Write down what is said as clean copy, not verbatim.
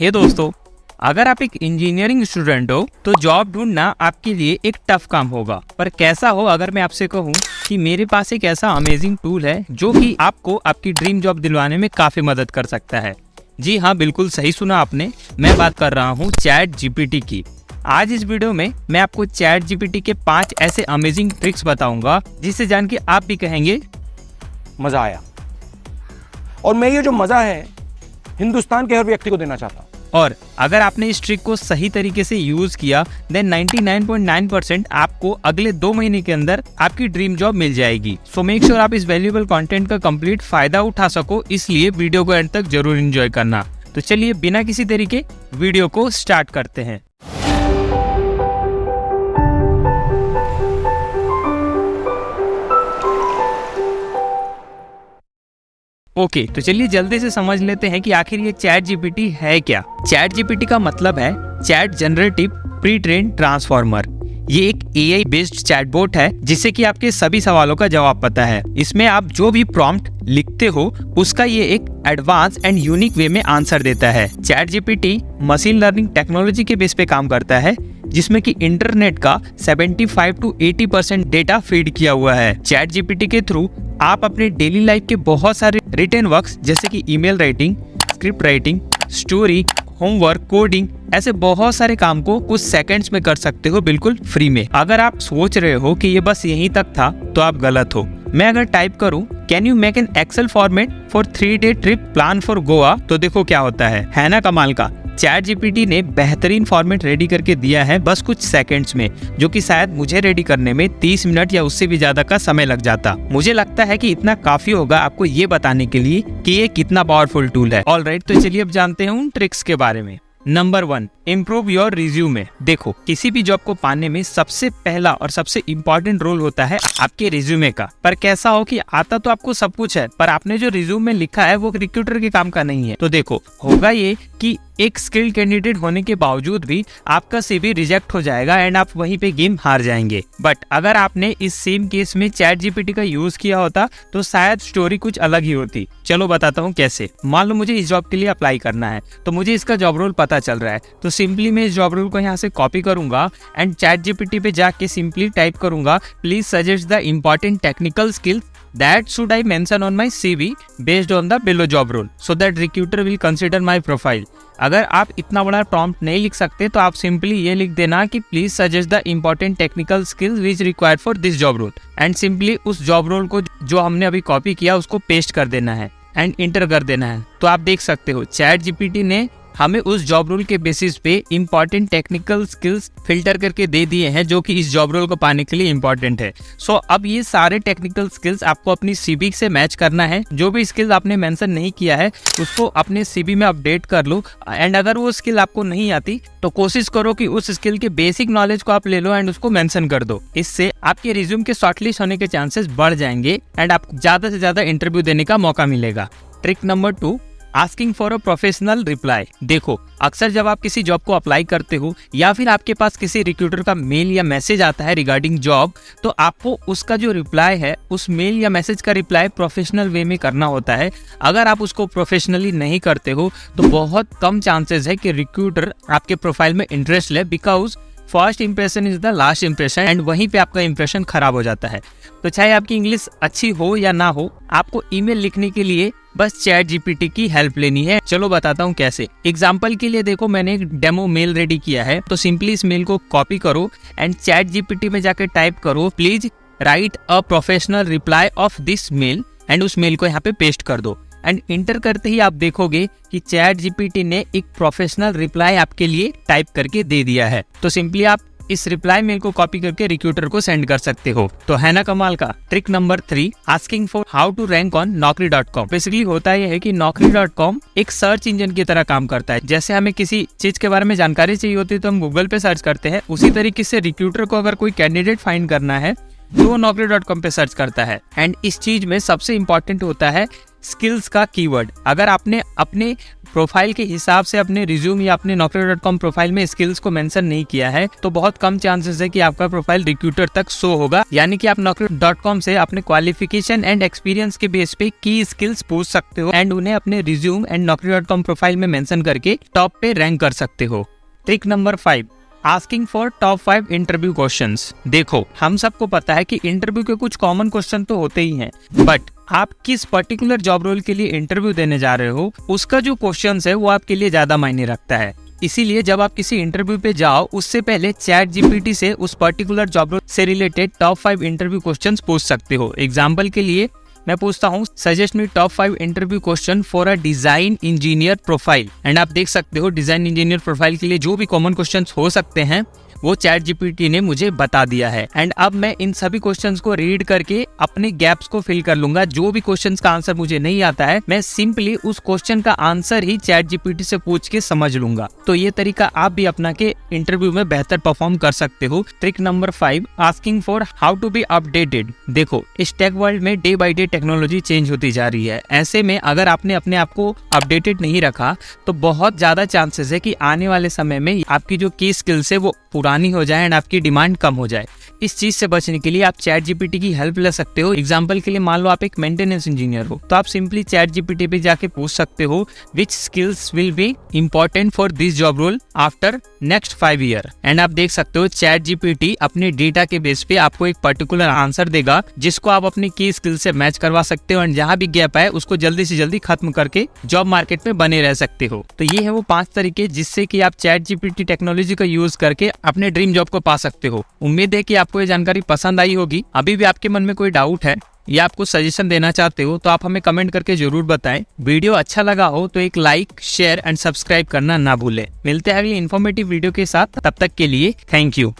हे दोस्तों, अगर आप एक इंजीनियरिंग स्टूडेंट हो तो जॉब ढूंढना आपके लिए एक टफ काम होगा। पर कैसा हो अगर मैं आपसे कहूँ कि मेरे पास एक ऐसा अमेजिंग टूल है जो कि आपको आपकी ड्रीम जॉब दिलवाने में काफी मदद कर सकता है। जी हाँ, बिल्कुल सही सुना आपने, मैं बात कर रहा हूँ चैट जीपीटी की। आज इस वीडियो में मैं आपको चैट जीपीटी के 5 ऐसे अमेजिंग ट्रिक्स बताऊंगा जिसे जान के आप भी कहेंगे मजा आया। और मैं ये जो मजा है हिंदुस्तान के हर व्यक्ति को देना चाहता हूँ। और अगर आपने इस ट्रिक को सही तरीके से यूज किया देन 99.9% आपको अगले 2 महीने के अंदर आपकी ड्रीम जॉब मिल जाएगी। सो मेक श्योर आप इस वैल्यूएबल कंटेंट का कंप्लीट फायदा उठा सको, इसलिए वीडियो को एंड तक जरूर एंजॉय करना। तो चलिए बिना किसी देरी के वीडियो को स्टार्ट करते हैं। ओके, तो चलिए जल्दी से समझ लेते हैं कि आखिर ये चैट जीपीटी है क्या। चैट जीपीटी का मतलब है chat generative pre train transformer. ये एक एआई बेस्ड चैटबॉट है जिससे कि आपके सभी सवालों का जवाब पता है। इसमें आप जो भी प्रॉम्प्ट लिखते हो उसका ये एक एडवांस एंड यूनिक वे में आंसर देता है। Chat GPT machine learning technology के बेस पे काम करता है जिसमें कि इंटरनेट का 75 to 80% डेटा फीड किया हुआ है। चैट जीपीटी के थ्रू आप अपने डेली लाइफ के बहुत सारे रिटन वर्क्स जैसे कि email writing, script writing, story, homework, coding, ऐसे बहुत सारे काम को कुछ सेकंड्स में कर सकते हो बिल्कुल फ्री में। अगर आप सोच रहे हो कि ये बस यहीं तक था तो आप गलत हो। मैं अगर टाइप करूं can you make an excel format for 3-day trip plan for Goa, तो देखो क्या होता है ना कमाल का। चैट जीपीटी ने बेहतरीन फॉर्मेट रेडी करके दिया है बस कुछ सेकंड्स में, जो कि शायद मुझे रेडी करने में 30 मिनट या उससे भी ज्यादा का समय लग जाता। मुझे लगता है कि इतना काफी होगा आपको ये बताने के लिए कि ये कितना पावरफुल टूल है। ऑलराइट, तो चलिए अब जानते हैं उन ट्रिक्स के बारे में। Number 1, improve your resume. देखो, किसी भी जॉब को पाने में सबसे पहला और सबसे इम्पोर्टेंट रोल होता है आपके रिज्यूमे का। पर कैसा हो कि आता तो आपको सब कुछ है पर आपने जो रिज्यूमे लिखा है वो रिक्रूटर के काम का नहीं है। तो देखो, होगा ये कि एक स्किल्ड कैंडिडेट होने के बावजूद भी आपका सीवी रिजेक्ट हो जाएगा एंड आप वहीं पे गेम हार जाएंगे। बट अगर आपने इस सेम केस में चैट जीपीटी का यूज किया होता तो शायद स्टोरी कुछ अलग ही होती। चलो बताता हूँ कैसे। मान लो मुझे इस जॉब के लिए अप्लाई करना है तो मुझे इसका जॉब रोल पता चल रहा है, तो सिंपली मैं इस जॉब रोल को यहाँ से कॉपी करूंगा एंड चैट जीपीटी पे जाके सिंपली टाइप करूंगा please suggest the important technical skills that should I mention on my CV based on the below job role so that recruiter will consider my profile। अगर आप इतना बड़ा prompt नहीं लिख सकते तो आप सिंपली ये लिख देना कि please suggest the important technical skills which required for this job role and simply उस जॉब रोल को जो हमने अभी कॉपी किया उसको पेस्ट कर देना है एंड इंटर कर देना है। तो आप देख सकते हो चैट जीपीटी ने हमें उस जॉब रोल के बेसिस पे इम्पोर्टेंट टेक्निकल स्किल्स फिल्टर करके दे दिए हैं जो कि इस जॉब रोल को पाने के लिए इम्पोर्टेंट है। सो अब ये सारे टेक्निकल स्किल्स आपको अपनी सीवी से मैच करना है। जो भी स्किल्स आपने मेंशन नहीं किया है उसको अपने सीवी में अपडेट कर लो एंड अगर वो स्किल आपको नहीं आती तो कोशिश करो कि उस स्किल के बेसिक नॉलेज को आप ले लो एंड उसको मेंशन कर दो। इससे आपके रिज्यूम के शॉर्टलिस्ट होने के चांसेस बढ़ जाएंगे एंड आपको ज्यादा से ज्यादा इंटरव्यू देने का मौका मिलेगा। Trick number 2, asking for a professional reply. देखो, अक्सर जब आप किसी जॉब को अप्लाई करते हो या फिर आपके पास किसी रिक्रूटर का मेल या मैसेज आता है रिगार्डिंग जॉब, तो आपको उसका जो रिप्लाई है उस मेल या मैसेज का रिप्लाई प्रोफेशनल वे में करना होता है। अगर आप उसको प्रोफेशनली नहीं करते हो तो बहुत कम चांसेस है कि रिक्रूटर आपके प्रोफाइल में इंटरेस्ट ले, because first impression is the last impression and वहीं पे आपका इंप्रेशन खराब हो जाता है। तो चाहे आपकी इंग्लिश अच्छी हो या ना हो, आपको ईमेल लिखने के लिए बस चैट जीपीटी की हेल्प लेनी है। चलो बताता हूँ कैसे। एग्जाम्पल के लिए देखो, मैंने एक डेमो मेल रेडी किया है, तो सिंपली इस मेल को कॉपी करो एंड चैट जीपीटी में जाकर टाइप करो please right a professional reply off this male and उस मेल को यहाँ पे पेस्ट कर दो एंड इंटर करते ही आप देखोगे कि चैट जीपीटी ने एक प्रोफेशनल रिप्लाई आपके लिए टाइप करके दे दिया है। तो सिंपली आप इस रिप्लाई मेल को कॉपी करके रिक्रूटर को सेंड कर सकते हो। तो है ना कमाल का। Trick number 3, asking for how to rank on naukri.com। Basically होता यह है कि naukri.com एक सर्च इंजन की तरह काम करता है। जैसे हमें किसी चीज के बारे में जानकारी चाहिए होती है तो हम गूगल पे सर्च करते हैं, उसी तरीके से रिक्रूटर को अगर कोई कैंडिडेट फाइंड करना है तो वो naukri.com पे सर्च करता है। एंड इस चीज में सबसे इंपॉर्टेंट होता है स्किल्स का कीवर्ड। अगर आपने अपने प्रोफाइल के हिसाब से अपने रिज्यूम या अपने naukri.com प्रोफाइल में स्किल्स को मेंशन नहीं किया है तो बहुत कम चांसेस है कि आपका प्रोफाइल रिक्रूटर तक शो होगा। यानी कि आप naukri.com से अपने क्वालिफिकेशन एंड एक्सपीरियंस के बेस पे की स्किल्स पूछ सकते हो एंड उन्हें अपने रिज्यूम एंड naukri.com प्रोफाइल में मेंशन करके टॉप पे रैंक कर सकते हो। Trick number 5, asking for top 5 interview questions. देखो, हम सबको पता है कि इंटरव्यू के कुछ कॉमन क्वेश्चन तो होते ही हैं, बट आप किस पर्टिकुलर जॉब रोल के लिए इंटरव्यू देने जा रहे हो उसका जो क्वेश्चन है वो आपके लिए ज्यादा मायने रखता है। इसीलिए जब आप किसी इंटरव्यू पे जाओ उससे पहले ChatGPT से उस पर्टिकुलर जॉब रोल से रिलेटेड टॉप 5 इंटरव्यू क्वेश्चंस पूछ सकते हो। एग्जाम्पल के लिए मैं पूछता हूँ, suggest me top 5 interview question for a design engineer profile, and आप देख सकते हो डिजाइन इंजीनियर प्रोफाइल के लिए जो भी कॉमन क्वेश्चंस हो सकते हैं वो ChatGPT ने मुझे बता दिया है। एंड अब मैं इन सभी क्वेश्चंस को रीड करके अपने गैप्स को फिल कर लूंगा। जो भी क्वेश्चंस का आंसर मुझे नहीं आता है मैं सिंपली उस क्वेश्चन का आंसर ही ChatGPT से पूछ के समझ लूंगा। तो ये तरीका आप भी अपना के इंटरव्यू में बेहतर परफॉर्म कर सकते हो। Trick number 5, asking for how to be updated. देखो, इस टेक वर्ल्ड में day by day technology change होती जा रही है। ऐसे में अगर आपने अपने आप को अपडेटेड नहीं रखा तो बहुत ज्यादा चांसेस है कि आने वाले समय में आपकी जो की स्किल्स है वो पुरानी हो जाए एंड आपकी डिमांड कम हो जाए। इस चीज से बचने के लिए आप ChatGPT की हेल्प ले सकते हो। एग्जांपल के लिए मान लो आप एक मेंटेनेंस इंजीनियर हो तो आप सिंपली ChatGPT पे जाके पूछ सकते हो which skills will be important for this job role after next 5 year, and आप देख सकते हो ChatGPT अपने डेटा के बेस पे आपको एक पर्टिकुलर आंसर देगा जिसको आप अपनी की स्किल से मैच करवा सकते हो एंड जहाँ भी गैप है उसको जल्दी से जल्दी खत्म करके जॉब मार्केट में बने रह सकते हो। तो ये है वो 5 तरीके जिससे कि आप ChatGPT टेक्नोलॉजी का यूज करके अपने ड्रीम जॉब को पा सकते हो। उम्मीद है कि आपको ये जानकारी पसंद आई होगी। अभी भी आपके मन में कोई डाउट है या आप कुछ सजेशन देना चाहते हो तो आप हमें कमेंट करके जरूर बताएं। वीडियो अच्छा लगा हो तो एक लाइक, शेयर एंड सब्सक्राइब करना ना भूलें। मिलते हैं अगली इन्फॉर्मेटिव वीडियो के साथ, तब तक के लिए थैंक यू।